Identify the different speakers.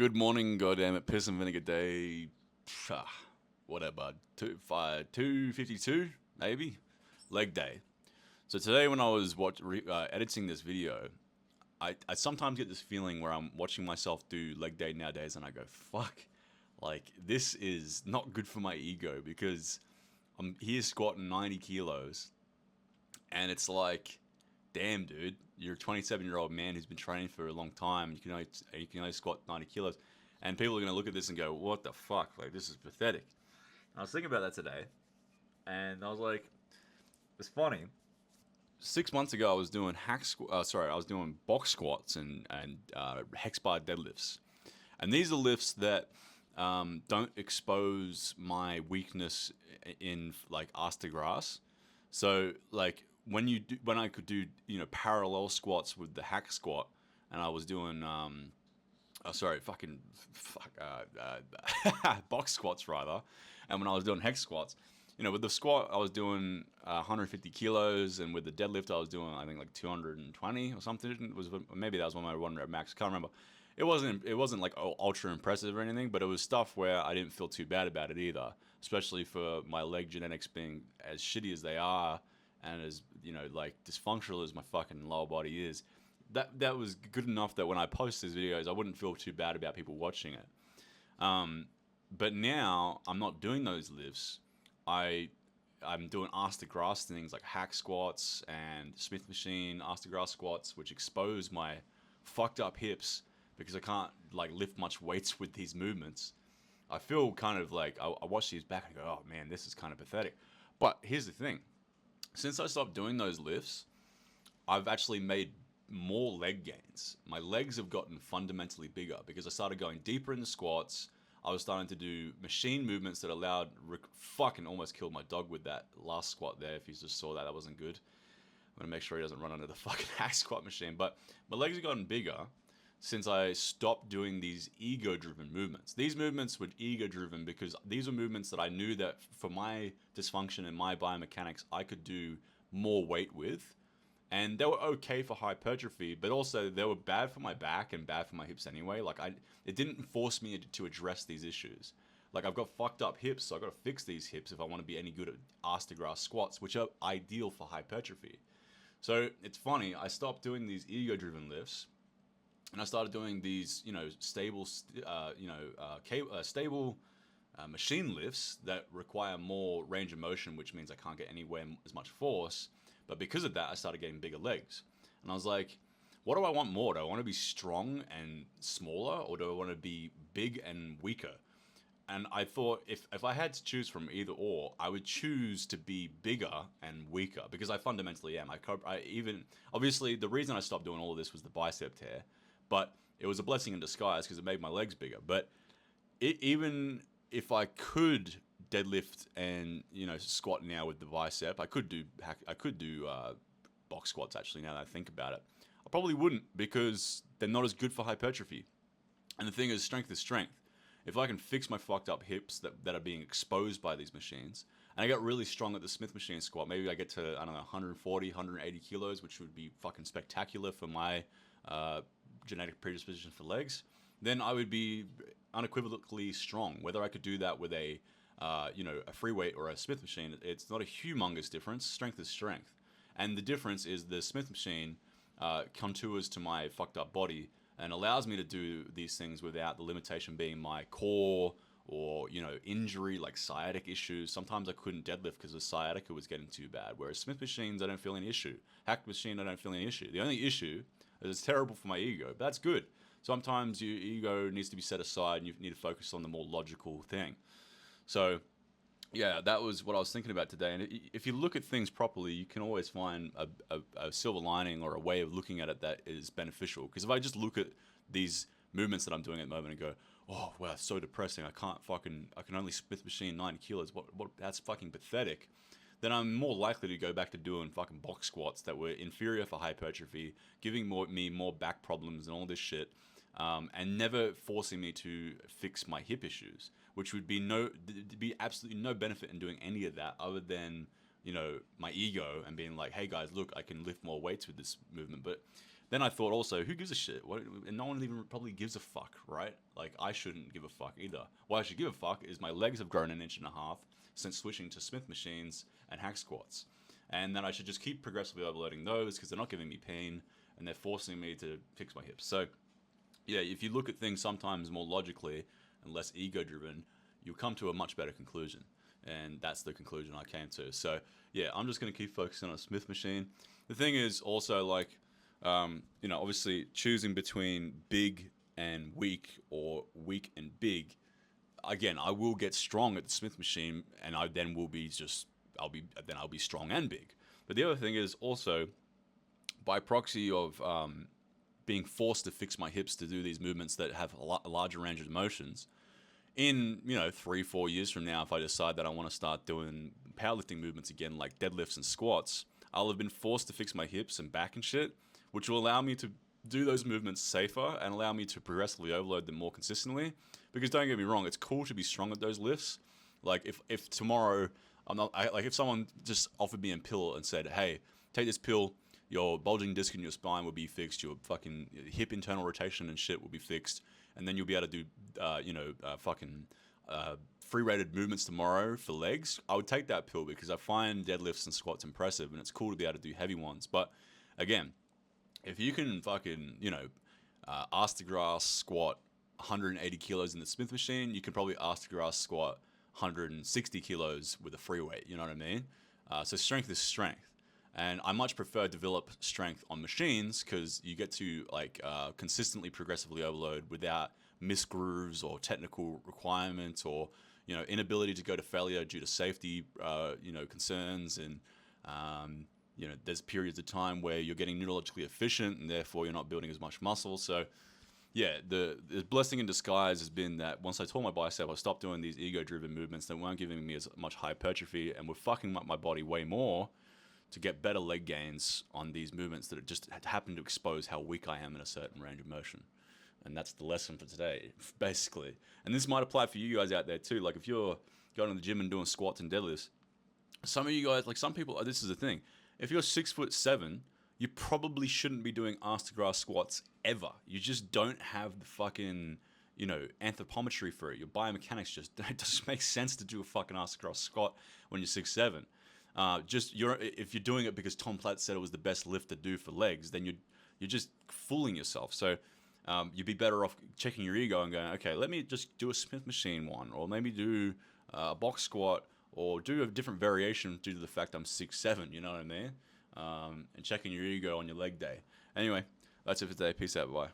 Speaker 1: Good morning, goddammit, piss and vinegar day. Whatever, 252 maybe, leg day. So today, when I was editing this video, I sometimes get this feeling where I'm watching myself do leg day nowadays, and I go, "Fuck, like this is not good for my ego because I'm here squatting 90 kilos, and it's like." Damn, dude, you're a 27-year-old man who's been training for a long time. You can only squat 90 kilos, and people are gonna look at this and go, "What the fuck? Like this is pathetic." And I was thinking about that today, and I was like, "It's funny." 6 months ago, I was doing I was doing box squats and hex bar deadlifts, and these are lifts that don't expose my weakness in like ass to grass. So like when I could do parallel squats with the hack squat, and I was doing box squats rather, and when I was doing hex squats, with the squat I was doing 150 kilos, and with the deadlift I was doing I think like 220 or something. It was maybe that was one of my one rep max. I can't remember. It wasn't like ultra impressive or anything, but it was stuff where I didn't feel too bad about it either, especially for my leg genetics being as shitty as they are, and as like dysfunctional as my fucking lower body is. That was good enough that when I post these videos, I wouldn't feel too bad about people watching it. But now I'm not doing those lifts. I I'm doing ass to grass things like hack squats and Smith machine ass to grass squats, which expose my fucked up hips because I can't like lift much weights with these movements. I feel kind of like I watch these back and go, oh man, this is kind of pathetic. But here's the thing: since I stopped doing those lifts, I've actually made more leg gains. My legs have gotten fundamentally bigger because I started going deeper in the squats. I was starting to do machine movements that allowed fucking almost killed my dog with that last squat there. If you just saw that, that wasn't good. I'm gonna make sure he doesn't run under the fucking hack squat machine. But my legs have gotten bigger since I stopped doing these ego-driven movements. These movements were ego-driven because these were movements that I knew that for my dysfunction and my biomechanics, I could do more weight with, and they were okay for hypertrophy, but also they were bad for my back and bad for my hips anyway. It didn't force me to address these issues. Like I've got fucked up hips, so I've got to fix these hips if I want to be any good at ass to grass squats, which are ideal for hypertrophy. So it's funny, I stopped doing these ego-driven lifts, and I started doing these, stable machine lifts that require more range of motion, which means I can't get anywhere as much force. But because of that, I started getting bigger legs. And I was like, what do I want more? Do I want to be strong and smaller, or do I want to be big and weaker? And I thought if I had to choose from either or, I would choose to be bigger and weaker because I fundamentally am. I even obviously the reason I stopped doing all of this was the bicep tear, but it was a blessing in disguise because it made my legs bigger. But even if I could deadlift and squat now with the bicep, I could do box squats actually. Now that I think about it, I probably wouldn't because they're not as good for hypertrophy. And the thing is, strength is strength. If I can fix my fucked up hips that are being exposed by these machines, and I get really strong at the Smith machine squat, maybe I get to, I don't know, 140, 180 kilos, which would be fucking spectacular for my genetic predisposition for legs, then I would be unequivocally strong. Whether I could do that with a free weight or a Smith machine, it's not a humongous difference. Strength is strength. And the difference is the Smith machine contours to my fucked up body and allows me to do these things without the limitation being my core or injury like sciatic issues. Sometimes I couldn't deadlift because the sciatica was getting too bad. Whereas Smith machines, I don't feel any issue. Hack machine, I don't feel any issue. The only issue is it's terrible for my ego, but that's good. Sometimes your ego needs to be set aside and you need to focus on the more logical thing. So yeah, that was what I was thinking about today. And if you look at things properly, you can always find a silver lining or a way of looking at it that is beneficial. Because if I just look at these movements that I'm doing at the moment and go, oh, wow, it's so depressing. I can only Smith machine 90 kilos. That's fucking pathetic. Then I'm more likely to go back to doing fucking box squats that were inferior for hypertrophy, giving me more back problems and all this shit, and never forcing me to fix my hip issues, which would be be absolutely no benefit in doing any of that other than my ego and being like, hey guys, look, I can lift more weights with this movement. But then I thought also, who gives a shit? What, and no one even probably gives a fuck, right? Like, I shouldn't give a fuck either. What I should give a fuck is my legs have grown an inch and a half since switching to Smith machines and hack squats. And then I should just keep progressively overloading those because they're not giving me pain and they're forcing me to fix my hips. So, yeah, if you look at things sometimes more logically and less ego driven, you'll come to a much better conclusion. And that's the conclusion I came to. So, yeah, I'm just going to keep focusing on a Smith machine. The thing is also, like, obviously choosing between big and weak or weak and big. Again, I will get strong at the Smith machine, and I then will be just I'll be strong and big. But the other thing is also by proxy of being forced to fix my hips to do these movements that have a larger range of motions. In 3-4 years from now, if I decide that I want to start doing powerlifting movements again, like deadlifts and squats, I'll have been forced to fix my hips and back and shit, which will allow me to do those movements safer and allow me to progressively overload them more consistently. Because don't get me wrong, it's cool to be strong at those lifts. Like if tomorrow if someone just offered me a pill and said, "Hey, take this pill, your bulging disc in your spine will be fixed, your fucking hip internal rotation and shit will be fixed, and then you'll be able to do free rated movements tomorrow for legs," I would take that pill because I find deadlifts and squats impressive and it's cool to be able to do heavy ones. But again, if you can fucking, ass to grass squat 180 kilos in the Smith machine, you can probably ass to grass squat 160 kilos with a free weight. You know what I mean? So strength is strength. And I much prefer develop strength on machines because you get to consistently progressively overload without misgrooves or technical requirements or inability to go to failure due to safety concerns and there's periods of time where you're getting neurologically efficient and therefore you're not building as much muscle. So yeah, the blessing in disguise has been that once I tore my bicep, I stopped doing these ego-driven movements that weren't giving me as much hypertrophy and were fucking up my body way more to get better leg gains on these movements that just happen to expose how weak I am in a certain range of motion. And that's the lesson for today, basically. And this might apply for you guys out there too. Like if you're going to the gym and doing squats and deadlifts, some of you guys, like some people, this is the thing. If you're 6'7", you probably shouldn't be doing ass to grass squats ever. You just don't have the fucking, anthropometry for it. Your biomechanics it doesn't make sense to do a fucking ass to grass squat when you're 6'7". If you're doing it because Tom Platt said it was the best lift to do for legs, then you're just fooling yourself. So you'd be better off checking your ego and going, okay, let me just do a Smith machine one, or maybe do a box squat, or do a different variation due to the fact I'm 6'7", you know what I mean? And checking your ego on your leg day. Anyway, that's it for today. Peace out, bye.